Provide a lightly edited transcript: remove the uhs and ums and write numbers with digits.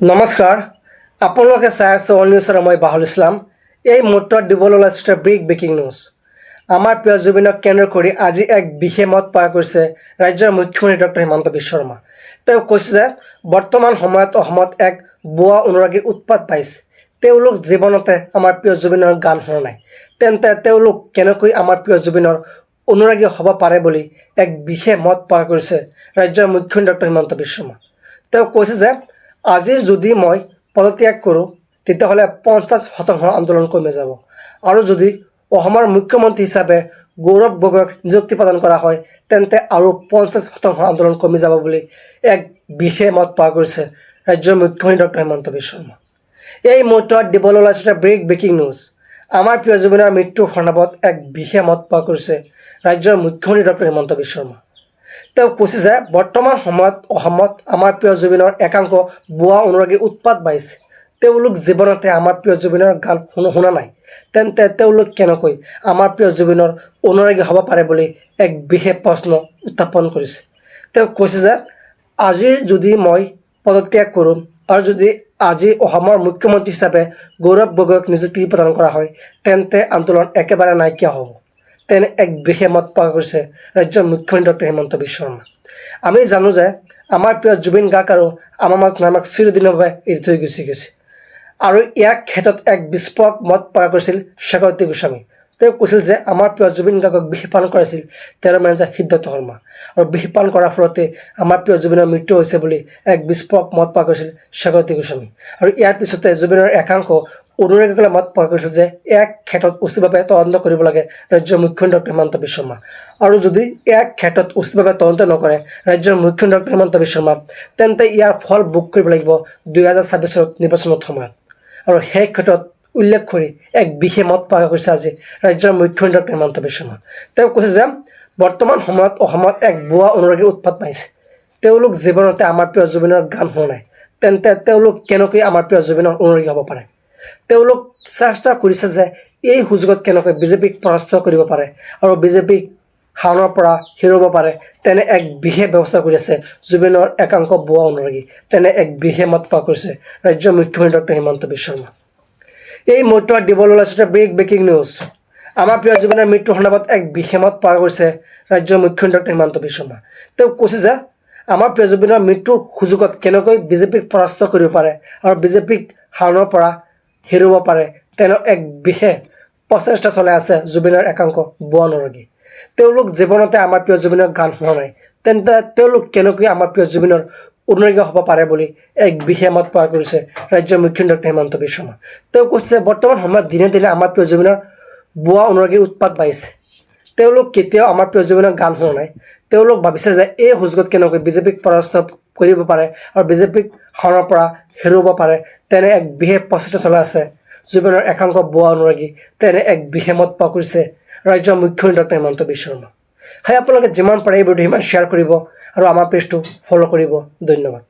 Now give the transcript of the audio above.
নমস্কাৰ আপোনালোকে চাই আছে অল নিউজৰ মই বাহুল ইছলাম এই মুহূৰ্তত দিবলৈ ওলাইছে ব্ৰেকিং নিউজ আমাৰ প্ৰিয় জুবিনক কেন্দ্ৰ কৰি আজি এক বিশেষ মত প্ৰকাশ কৰিছে ৰাজ্যৰ মুখ্যমন্ত্ৰী ডক্টৰ হিমন্ত বিশ্ব শৰ্মা তেওঁ কৈছে যে বৰ্তমান সময়ত অসমত এক বুৱা অনুৰাগীৰ উৎপাত পাইছে তেওঁলোক জীৱনতে আমাৰ প্ৰিয় জুবিনৰ গান শুনা নাই তেন্তে তেওঁলোক কেনেকৈ আমাৰ প্ৰিয় জুবিনৰ অনুৰাগী হ'ব পাৰে বুলি এক বিশেষ মত প্ৰকাশ কৰিছে ৰাজ্যৰ মুখ্যমন্ত্ৰী ডক্টৰ হিমন্ত বিশ্ব শৰ্মা তেওঁ কৈছে যে আজি যদি মই পদত্যাগ কৰোঁ তেতিয়াহ'লে 50% আন্দোলন কমি যাব আৰু যদি অসমৰ মুখ্যমন্ত্ৰী হিচাপে গৌৰৱ গগৈক নিযুক্তি প্ৰদান কৰা হয় তেন্তে আৰু 50% আন্দোলন কমি যাব বুলি এক বিশেষ মত প্ৰকাশ কৰিছে ৰাজ্যৰ মুখ্যমন্ত্ৰী ডক্টৰ হিমন্ত বিশ্ব শৰ্মা এই মুহূৰ্তত দিবলৈ ওলাইছে ব্ৰেকিং নিউজ আমাৰ প্ৰিয় জুবিনৰ মৃত্যুৰ সন্দৰ্ভত এক বিশেষ মত প্ৰকাশ কৰিছে ৰাজ্যৰ মুখ্যমন্ত্ৰী ডক্টৰ হিমন্ত বিশ্ব শৰ্মা তেওঁ কৈছে যে বৰ্তমান সময়ত অসমত আমাৰ প্ৰিয় জুবিনৰ একাংশ বুৱা অনুৰাগীৰ উৎপাত বাঢ়িছে তেওঁলোক জীৱনতে আমাৰ প্ৰিয় জুবিনৰ গান শুনা নাই তেন্তে তেওঁলোক কেনেকৈ আমাৰ প্ৰিয় জুবিনৰ অনুৰাগী হ'ব পাৰে বুলি এক বিশেষ প্ৰশ্ন উত্থাপন কৰিছে তেওঁ কৈছে যে আজি যদি মই পদত্যাগ কৰোঁ আৰু যদি আজি অসমৰ মুখ্যমন্ত্ৰী হিচাপে গৌৰৱ গগৈক নিযুক্তি প্ৰদান কৰা হয় তেন্তে আন্দোলন একেবাৰে নাইকিয়া হ'ব তেনে এক বিশেষ মত প্ৰকাশ কৰিছে ৰাজ্যৰ মুখ্যমন্ত্ৰী ডক্টৰ হিমন্ত বিশ্ব শৰ্মা আমি জানো যে আমাৰ প্ৰিয় জুবিন গাৰ্গ আৰু আমাৰ মাজত আমাক চিৰদিনৰ বাবে এৰি থৈ গুচি গৈছে আৰু ইয়াৰ ক্ষেত্ৰত এক বিস্ফোৰক মত প্ৰকাশ কৰিছিল স্বাগতিক গোস্বামী তেওঁ কৈছিল যে আমাৰ প্ৰিয় জুবিন গাৰ্গক বিষ পান কৰাইছিল তেওঁৰ মেনেজাৰ সিদ্ধাৰ্থ শৰ্মা আৰু বিষ পান কৰাৰ ফলতে আমাৰ প্ৰিয় জুবিনৰ মৃত্যু হৈছে বুলি এক বিস্ফোৰক মত প্ৰকাশ কৰিছিল স্বাগতিক গোস্বামী আৰু ইয়াৰ পিছতে জুবিনৰ একাংশ অনুৰাগীসকলে মত প্ৰকাশ কৰিছিল যে ইয়াৰ ক্ষেত্ৰত উচিতভাৱে তদন্ত কৰিব লাগে ৰাজ্যৰ মুখ্যমন্ত্ৰী ডক্টৰ হিমন্ত বিশ্ব শৰ্মা আৰু যদি ইয়াৰ ক্ষেত্ৰত উচিতভাৱে তদন্ত নকৰে ৰাজ্যৰ মুখ্যমন্ত্ৰী ডক্টৰ হিমন্ত বিশ্ব শৰ্মা তেন্তে ইয়াৰ ফল ভোগ কৰিব লাগিব 2026 চনত নিৰ্বাচনৰ সময়ত আৰু সেই ক্ষেত্ৰত উল্লেখ কৰি এক বিশেষ মত প্ৰকাশ কৰিছে আজি ৰাজ্যৰ মুখ্যমন্ত্ৰী ডক্টৰ হিমন্ত বিশ্ব শৰ্মা তেওঁ কৈছে যে বৰ্তমান সময়ত অসমত এক বুৱা অনুৰাগীৰ উৎপাত পাইছে তেওঁলোক জীৱনতে আমাৰ প্ৰিয় জুবিনৰ গান শুনা নাই তেন্তে তেওঁলোক কেনেকৈ আমাৰ প্ৰিয় জুবিনৰ অনুৰাগী হ'ব পাৰে তেওঁলোক চেষ্টা কৰিছে যে এই সুযোগত কেনেকৈ বিজেপিক পৰাস্ত কৰিব পাৰে আৰু বিজেপিক শাসনৰ পৰা হেৰুৱাব পাৰে তেনে এক বিশেষ ব্যৱস্থা কৰি আছে জুবিনৰ একাংশ বুৱা অনুৰাগী তেনে এক বিশেষ মত প্ৰকাশ কৰিছে ৰাজ্যৰ মুখ্যমন্ত্ৰী ডক্টৰ হিমন্ত বিশ্ব শৰ্মা এই মুহূৰ্তত দিবলৈ ওলাইছে ব্ৰেকিং নিউজ আমাৰ প্ৰিয় জুবিনৰ মৃত্যুৰ সন্দৰ্ভত এক বিশেষ মত প্ৰকাশ কৰিছে ৰাজ্যৰ মুখ্যমন্ত্ৰী ডক্টৰ হিমন্ত বিশ্ব শৰ্মা তেওঁ কৈছে যে আমাৰ প্ৰিয় জুবিনৰ মৃত্যুৰ সুযোগত কেনেকৈ বিজেপিক পৰাস্ত কৰিব পাৰে আৰু বিজেপিক শাসনৰ পৰা হেৰুৱাব পাৰে তেনে এক বিশেষ প্ৰচেষ্টা চলাই আছে জুবিনৰ একাংশ বুৱা অনুৰাগী তেওঁলোক জীৱনতে আমাৰ প্ৰিয় জুবিনৰ গান শুনা নাই তেন্তে তেওঁলোক কেনেকৈ আমাৰ প্ৰিয় জুবিনৰ অনুৰাগী হ'ব পাৰে বুলি এক বিশেষ মত প্ৰকাশ কৰিছে ৰাজ্যৰ মুখ্যমন্ত্ৰী ডক্টৰ হিমন্ত বিশ্ব শৰ্মা তেওঁ কৈছে বৰ্তমান সময়ত দিনে দিনে আমাৰ প্ৰিয় জুবিনৰ বুৱা অনুৰাগীৰ উৎপাত বাঢ়িছে তেওঁলোক কেতিয়াও আমাৰ প্ৰিয় জুবিনৰ গান শুনা নাই তেওঁলোক ভাবিছে যে এই সুযোগত কেনেকৈ বিজেপিক পৰাস্ত কৰিব পাৰে আৰু বিজেপিক শাসনৰ পৰা হেৰুৱাব পাৰে তেনে এক বিশেষ প্ৰচেষ্টা চলাই আছে জুবিনৰ একাংশ বুৱা অনুৰাগী তেনে এক বিশেষ মত প্ৰকাশ কৰিছে ৰাজ্যৰ মুখ্যমন্ত্ৰী ডক্টৰ হিমন্ত বিশ্ব শৰ্মা হয় আপোনালোকে যিমান পাৰে এই ভিডিঅ' সিমান শ্বেয়াৰ কৰিব আৰু আমাৰ পেজটো ফ'ল' কৰিব ধন্যবাদ।